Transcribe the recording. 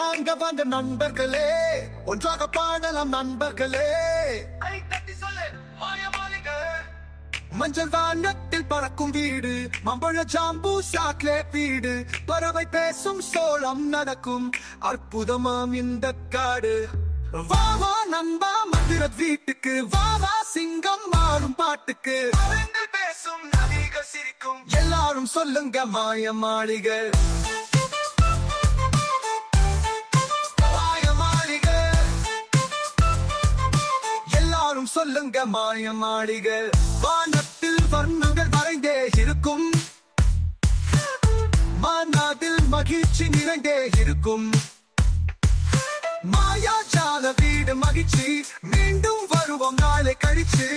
வாங்க வாங்க நண்பர்களே, ஒன்றாக பாடலாம் நண்பர்களே. மஞ்சள் வானத்தில் பறக்கும் வீடு, மம்பழ ஜாம்பு சாக்லேட் வீடு, பறவை பேசும் சோளம் நடக்கும் அற்புதமாம் இந்த காடு. வா வா நண்பா மந்திர வீட்டுக்கு, வா வா சிங்கம் மாறும் பாட்டுக்கு, பேசும் நதிகள் சிரிக்கும், எல்லாரும் சொல்லுங்க மாய மாளிகை. சொல்லுங்க மாய மாளிகை. வானத்தில் வர்ணங்கள் வரைந்தே இருக்கும், மனதில் மகிழ்ச்சி நிறைந்தே இருக்கும். மாயாஜால வீடு மகிழ்ச்சி, மீண்டும் வருவோம் நாளை கழிச்சு.